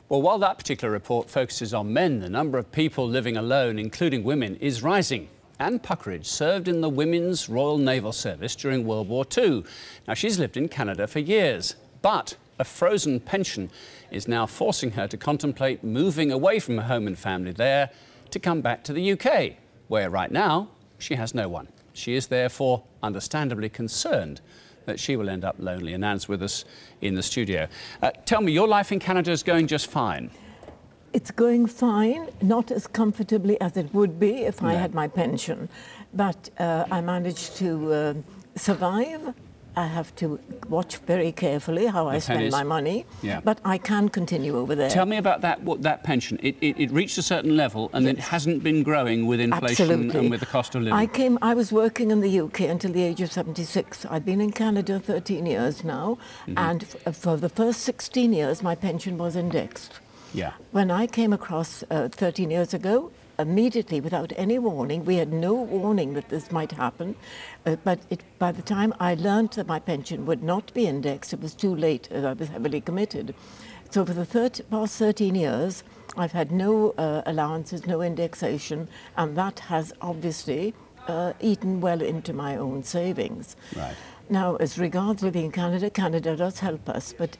Well, while that particular report focuses on men, the number of people living alone, including women, is rising. Anne Puckridge served in the Women's Royal Naval Service during World War II. Now, she's lived in Canada for years, but a frozen pension is now forcing her to contemplate moving away from her home and family there to come back to the UK, where right now she has no one. She is therefore understandably concerned that she will end up lonely. And Anne's with us in the studio. Tell me, your life in Canada is going just fine? It's going fine, not as comfortably as it would be if I had my pension. But I managed to survive. I have to watch very carefully how I spend my money, but I can continue over there. Tell me about that pension. It reached a certain level and it hasn't been growing with inflation and with the cost of living. I was working in the UK until the age of 76. I've been in Canada 13 years now, and for the first 16 years my pension was indexed. When I came across 13 years ago, immediately, without any warning, we had no warning that this might happen, but by the time I learned that my pension would not be indexed, it was too late, and I was heavily committed. So for the past 13 years, I've had no allowances, no indexation, and that has obviously eaten well into my own savings. Right. Now, as regards living in Canada, Canada does help us, but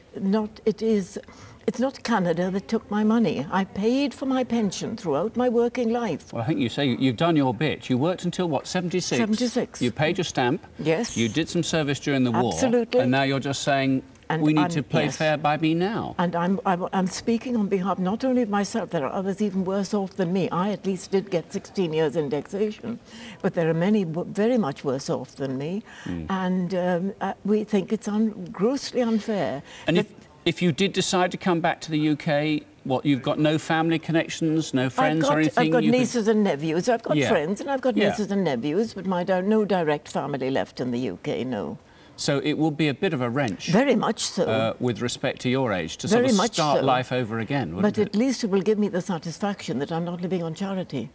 it's not Canada that took my money. I paid for my pension throughout my working life. Well, I think you say you've done your bit. You worked until, what, 76? 76. You paid your stamp. Yes. You did some service during the war. Absolutely. And now you're just saying, we need to play fair by me now. And I'm speaking on behalf not only of myself, there are others even worse off than me. I at least did get 16 years indexation, but there are many very much worse off than me, and we think it's grossly unfair. And if you did decide to come back to the UK, what, you've got no family connections, no friends or anything? I've got nieces and nephews. I've got friends and I've got nieces and nephews, but no direct family left in the UK, no. So it will be a bit of a wrench. Very much so. With respect to your age, to sort of start life over again, wouldn't it? But at least it will give me the satisfaction that I'm not living on charity.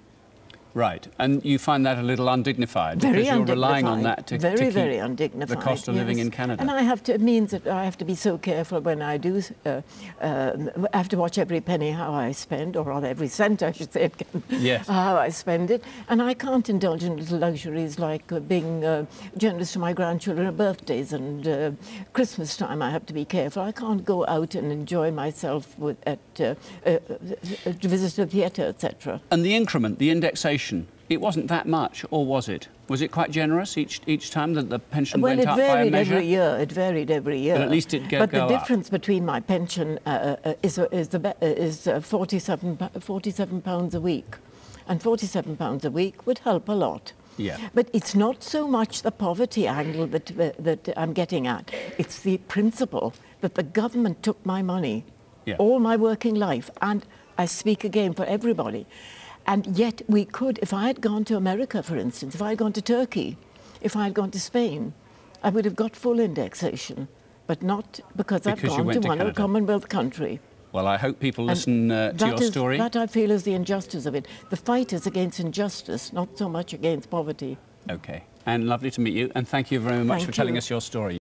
Right, and you find that a little undignified because you're relying on that to keep very undignified, the cost of living in Canada. And it means that I have to be so careful when I do. I have to watch every penny how I spend, or rather every cent, I should say, how I spend it. And I can't indulge in little luxuries like being generous to my grandchildren at birthdays and Christmas time. I have to be careful. I can't go out and enjoy myself to visit a theatre, etc. And the increment, the indexation, it wasn't that much, or was it? Was it quite generous each time that the pension went up by a measure? It varied every year. But at least it go up. But the difference between my pension is £47 a week. And £47 a week would help a lot. But it's not so much the poverty angle that I'm getting at. It's the principle that the government took my money all my working life. And I speak again for everybody. And yet we could, if I had gone to America, for instance, if I had gone to Turkey, if I had gone to Spain, I would have got full indexation, but not because I've gone to one of a Commonwealth country. Well, I hope people listen to your story. That I feel is the injustice of it. The fight is against injustice, not so much against poverty. OK. And lovely to meet you, and thank you very much for telling us your story.